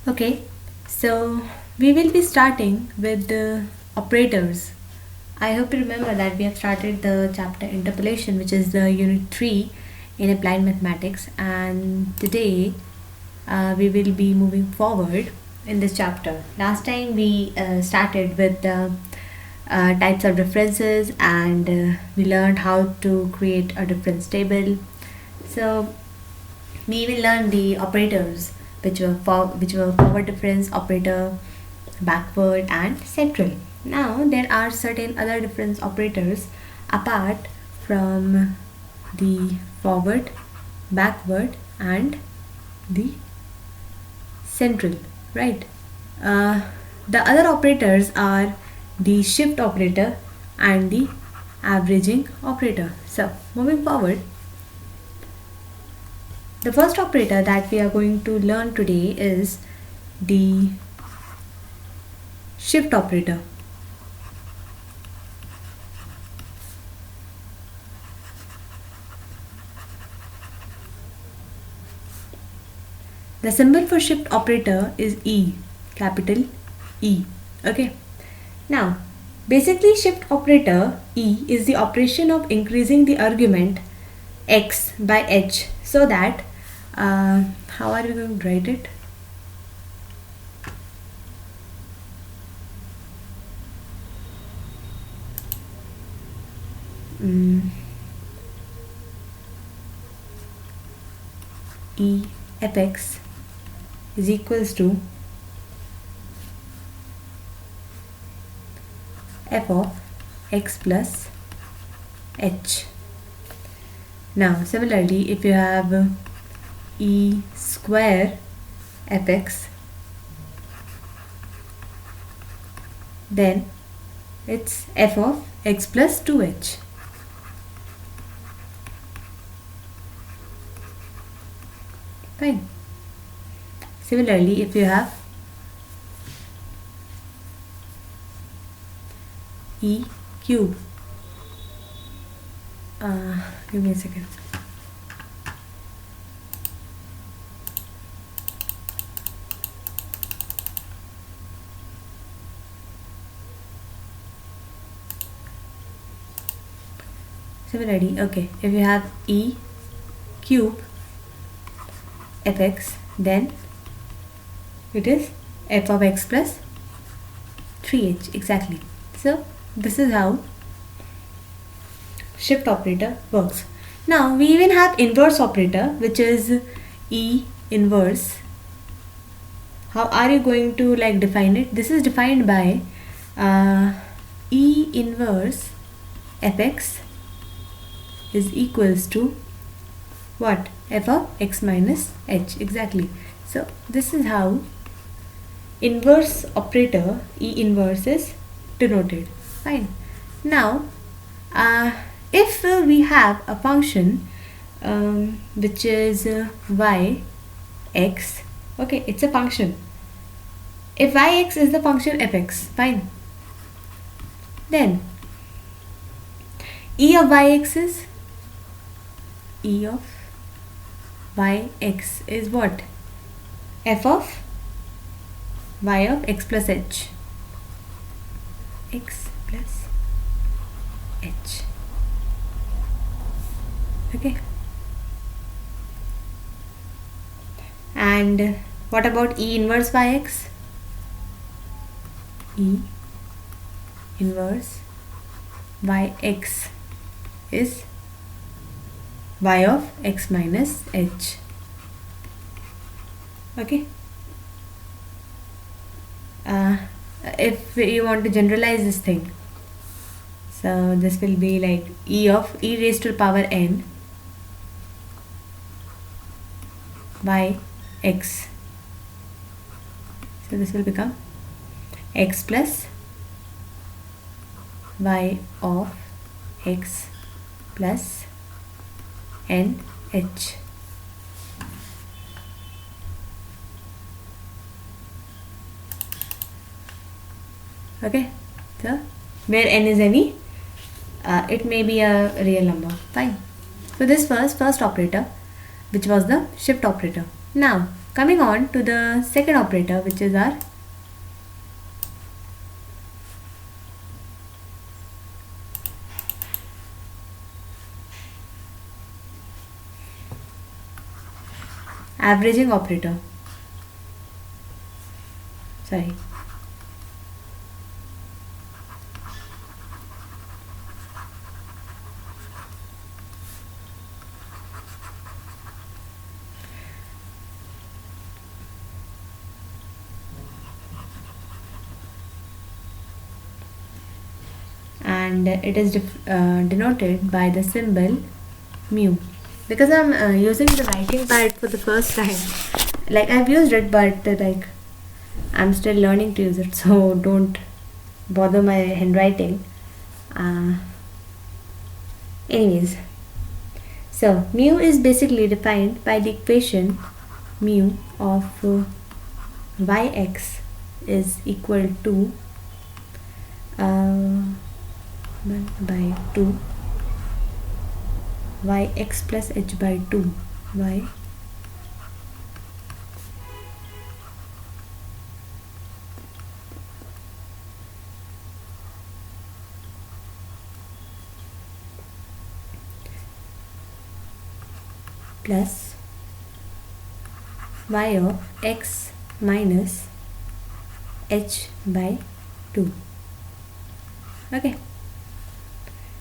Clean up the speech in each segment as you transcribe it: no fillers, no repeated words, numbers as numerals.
Okay, so we will be starting with the operators. I hope you remember that we have started the chapter interpolation, which is the unit 3 in applied mathematics, and today we will be moving forward in this chapter. Last time we started with the types of differences and we learned how to create a difference table. So we will learn the operators which were forward difference operator, backward and central. Now there are certain other difference operators apart from the forward, backward and the central, right? uh, the other operators are the shift operator and the averaging operator. So moving forward, the first operator that we are going to learn today is the shift operator. The symbol for shift operator is E, capital E. Okay. Now, basically shift operator E is the operation of increasing the argument x by h so that how are we going to write it? E fx is equals to f of x plus h. Now similarly, if you have e square fx, then it's f of x plus 2h. Fine. Similarly, if you have e cube, give me a second. Similarly, okay, if you have e cube fx, then it is f of x plus 3h exactly. So this is how shift operator works. Now we even have inverse operator, which is e inverse. How are you going to define it? This is defined by e inverse fx is equals to what? F of x minus h exactly. So this is how inverse operator E inverse is denoted. Fine. Now if we have a function which is y x, okay, it's a function. If yx is the function fx, fine, then E of yx is E of yx is what? F of y of x plus h. X plus h. Okay. And what about E inverse yx? E inverse yx is y of x minus h. Okay. If you want to generalize this thing, so this will be like e of e raised to the power n by x. So this will become x plus y of x plus n h. Okay, so where n is any, it may be a real number. Fine. So this was first operator, which was the shift operator. Now Coming on to the second operator, which is our averaging operator. Sorry. And it is denoted by the symbol mu. Because I'm using the writing pad for the first time. Like I've used it, but like I'm still learning to use it, so don't bother my handwriting. Anyways, so mu is basically defined by the equation mu of yx is equal to 1 by 2 yx plus h by 2 y plus y of x minus h by 2. Okay.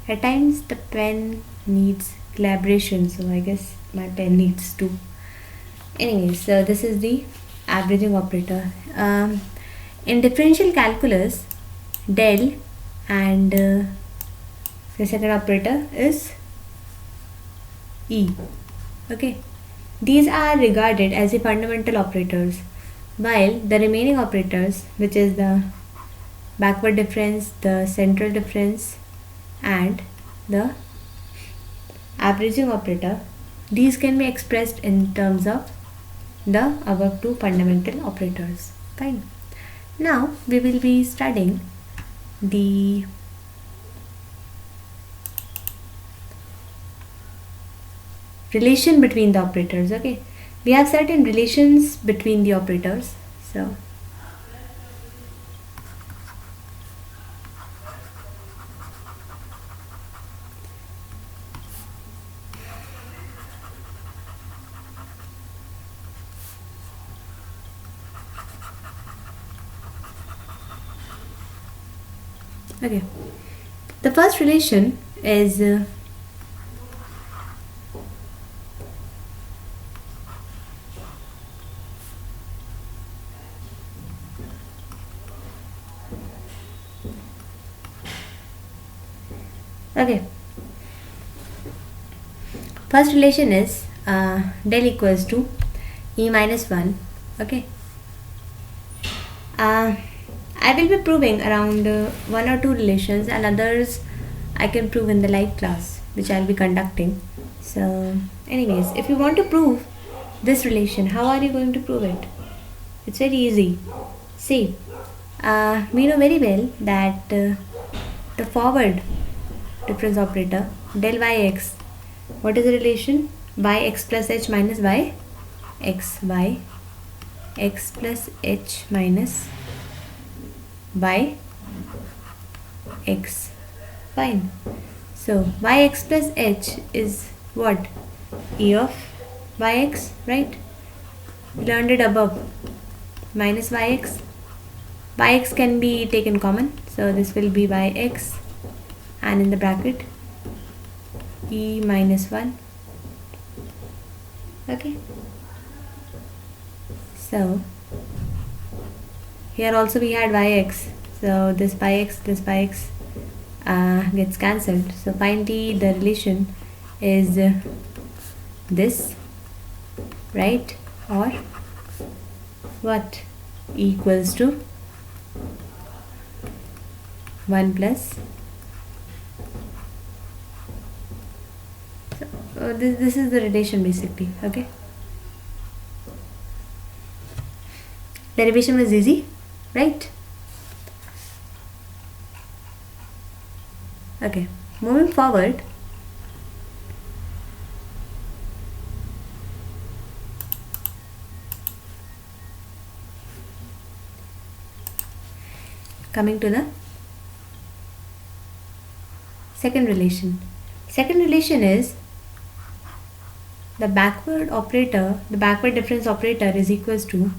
At times the pen needs collaboration, so I guess my pen needs to. Anyways, so this is the averaging operator. In differential calculus, del and the second operator is e. Okay, these are regarded as the fundamental operators, while the remaining operators, which is the backward difference, the central difference, and the averaging operator, these can be expressed in terms of the above two fundamental operators. Fine. Now we will be studying the relation between the operators. Okay, we have certain relations between the operators. So okay, the first relation is okay. First relation is del equals to e minus 1. Okay. I will be proving around one or two relations, and others I can prove in the live class which I'll be conducting. So anyways, if you want to prove this relation, how are you going to prove it? It's very easy. See, we know very well that the forward difference operator del yx, what is the relation? Yx plus h minus y x, y x plus h minus y x. Fine. So yx plus h is what? E of yx, right? We learned it above. Minus yx. Yx can be taken common, so this will be yx, and in the bracket e minus 1. Okay. So here also we had yx, so this yx gets cancelled. So finally the relation is this, right? Or what? Equals to 1 plus. So this is the relation basically. Okay. Derivation was easy, right? Okay, moving forward, coming to the second relation. Second relation is the backward difference operator is equals to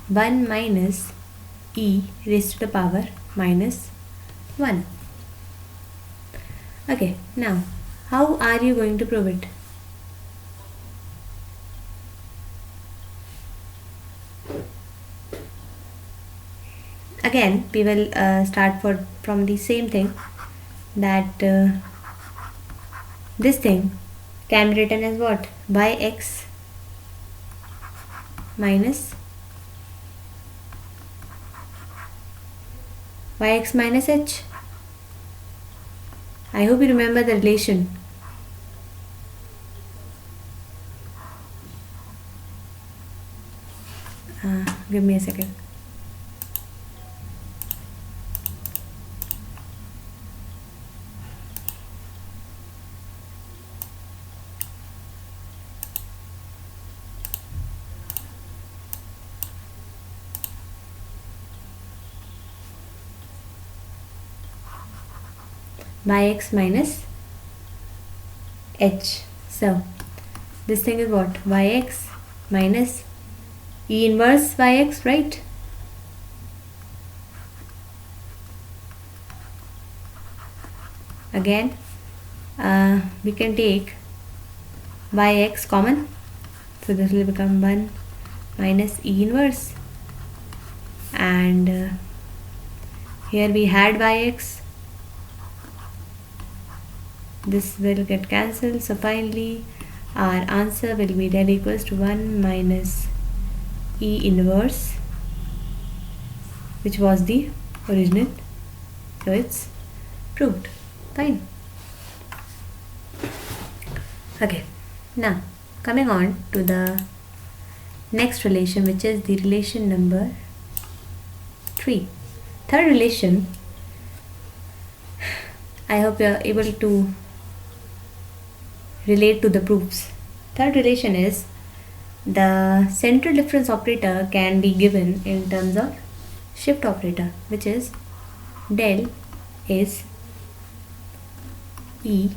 1 minus e raised to the power minus 1. Okay, now how are you going to prove it? Again, we will start from the same thing, that this thing can be written as what? Yx minus h. I hope you remember the relation. Give me a second. Yx minus h. So this thing is what? Yx minus e inverse yx, right? Again, we can take yx common, so this will become 1 minus e inverse, and here we had yx. This will get cancelled, so finally our answer will be del equals to 1 minus e inverse, which was the original. So it's proved. Fine. Okay, now coming on to the next relation, which is the relation number 3. Third relation, I hope you are able to relate to the proofs. Third relation is the central difference operator can be given in terms of shift operator, which is del is e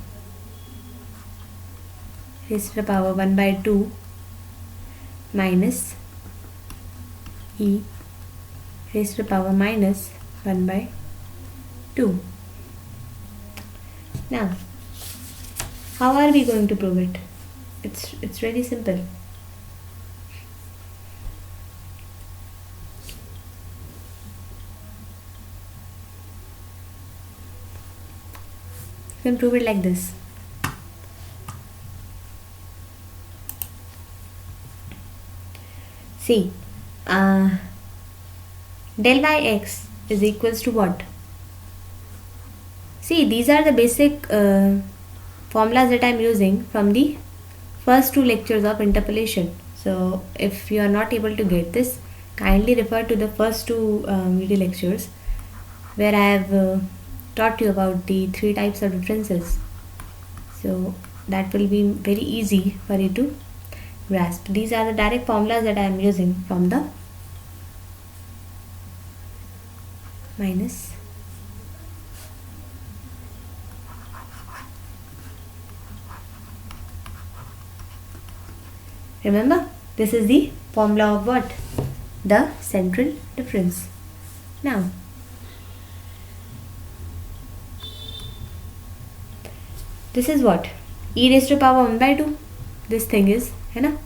raised to the power 1 by 2 minus e raised to the power minus 1 by 2. Now, how are we going to prove it? It's really simple. You can prove it like this. See, del by x is equals to what? See, these are the basic formulas that I am using from the first 2 lectures of interpolation. So if you are not able to get this, kindly refer to the first 2 video lectures where I have taught you about the 3 types of differences. So that will be very easy for you to grasp. These are the direct formulas that I am using from the minus remember, this is the formula of what? The central difference. Now, this is what? E raised to power 1 by 2. This thing is, है ना?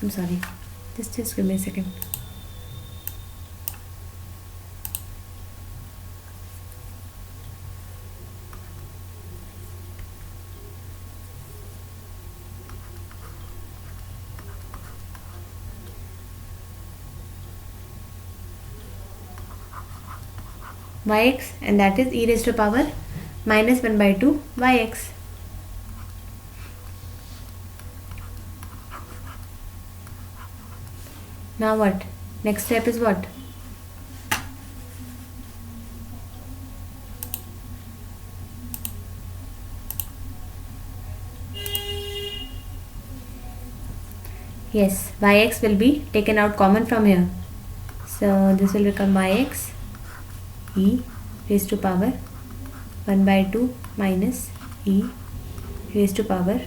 I'm sorry. Just give me a second. Yx, and that is e raised to power minus 1 by 2 yx. Now what? Next step is what? Yes, yx will be taken out common from here. So this will become yx e raised to power 1 by 2 minus e raised to power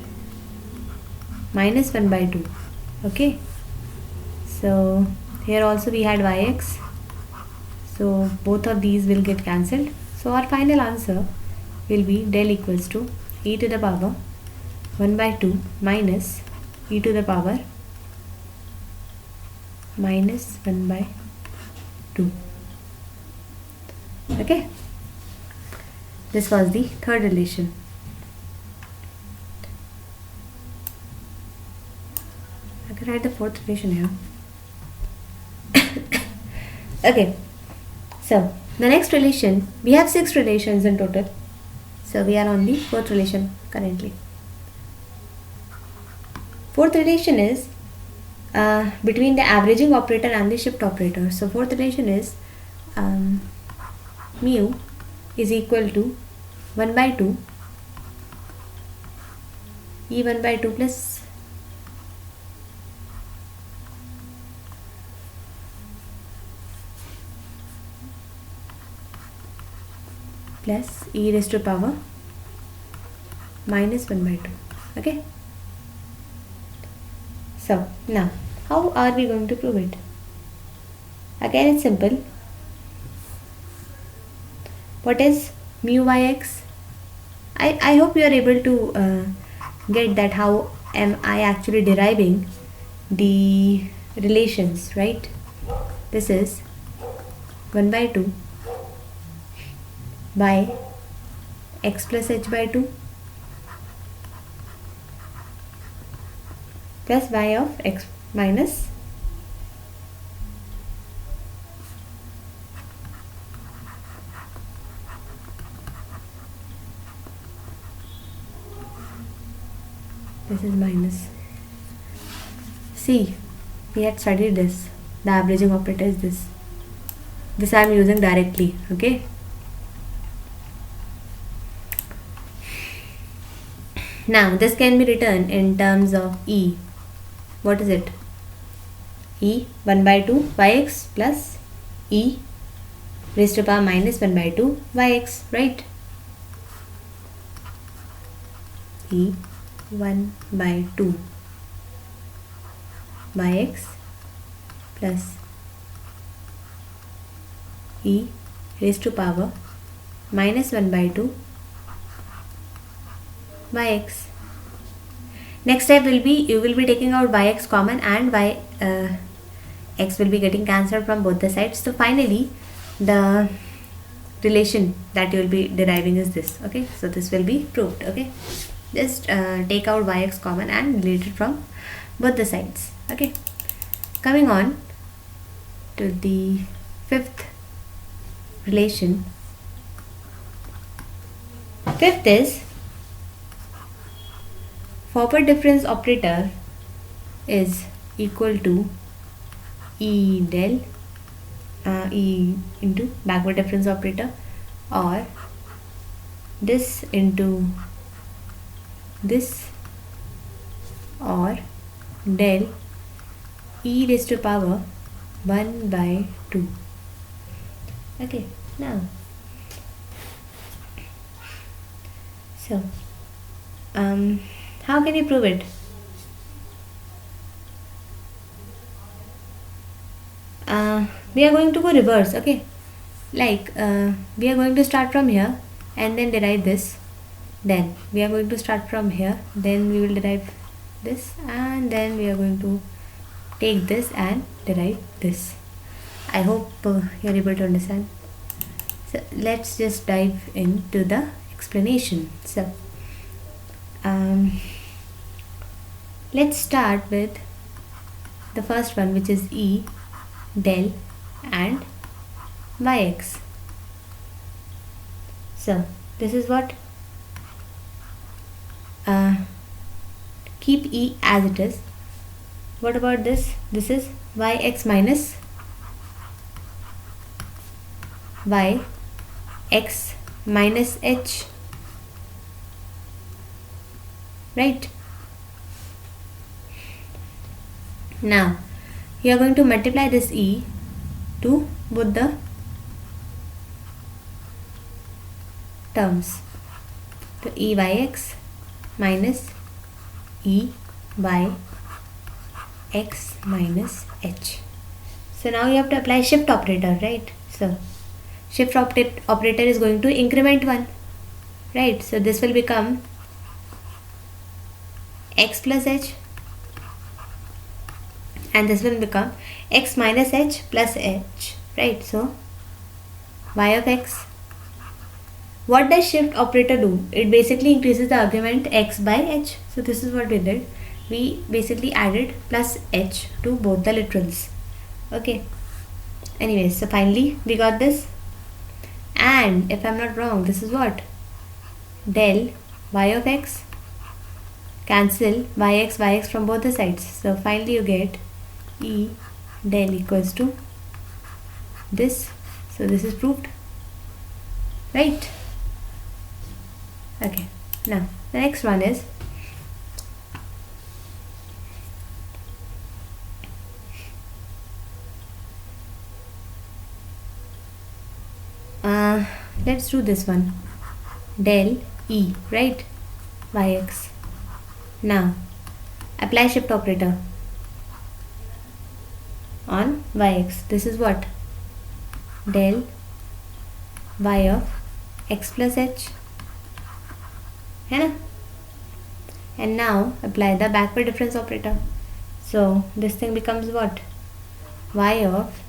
minus 1 by 2. Okay, so here also we had yx, so both of these will get cancelled. So our final answer will be del equals to e to the power 1 by 2 minus e to the power minus 1 by 2. Okay, this was the third relation. I can write the fourth relation here. Okay, so the next relation, we have 6 relations in total, so we are on the fourth relation currently. Fourth relation is between the averaging operator and the shift operator. So fourth relation is mu is equal to 1 by 2 e 1 by 2 plus e raised to power minus 1 by 2. Okay, so now how are we going to prove it? Again, it's simple. What is mu yx? I hope you are able to get that how am I actually deriving the relations, right? This is 1 by 2 by x plus h by 2 plus y of x minus this is minus. See, we had studied this. The averaging operator is this. This I am using directly. Okay. Now this can be written in terms of e. What is it? E 1 by 2 yx plus e raised to power minus 1 by 2 yx, right? E 1 by 2 yx plus e raised to power minus 1 by 2 yx. Next step will be you will be taking out yx common and x will be getting cancelled from both the sides. So finally the relation that you will be deriving is this. Okay, so this will be proved. Okay, just take out yx common and delete it from both the sides. Okay, coming on to the fifth relation. Fifth is forward difference operator is equal to e del e into backward difference operator, or this into this, or del e raised to power 1 by 2. Okay, now so how can you prove it? We are going to go reverse. Okay, like we are going to start from here and then derive this, then we are going to start from here, then we will derive this, and then we are going to take this and derive this. I hope you are able to understand. So let's just dive into the explanation. So let's start with the first one, which is e del and yx. So this is what, keep e as it is. What about this? This is yx minus yx minus h, right? Now you are going to multiply this e to both the terms. So E by x minus E by x minus h. So now you have to apply shift operator, right? So shift operator is going to increment 1, right? So this will become x plus h, and this will become x minus h plus h, right? So y of x. What does shift operator do? It basically increases the argument x by h. So this is what we did. We basically added plus h to both the literals. Okay. Anyways, so finally we got this. And if I'm not wrong, this is what? Del y of x. Cancel yx from both the sides. So finally you get E del equals to this. So this is proved. Right? Okay. Now the next one is let's do this one. Del E, right? Yx. Now apply shift operator on yx. This is what? Del y of x plus h. And now apply the backward difference operator. So this thing becomes what? Y of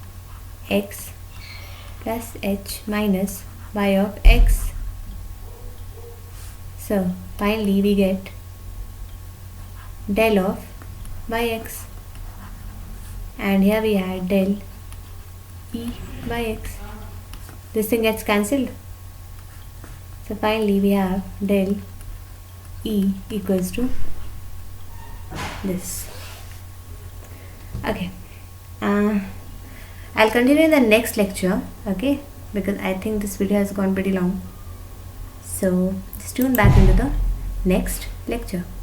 x plus h minus y of x. So finally we get del of yx, and here we add del E by x. This thing gets cancelled. So finally we have del E equals to this. Okay. I'll continue in the next lecture, okay, because I think this video has gone pretty long. So just tune back into the next lecture. Thank you.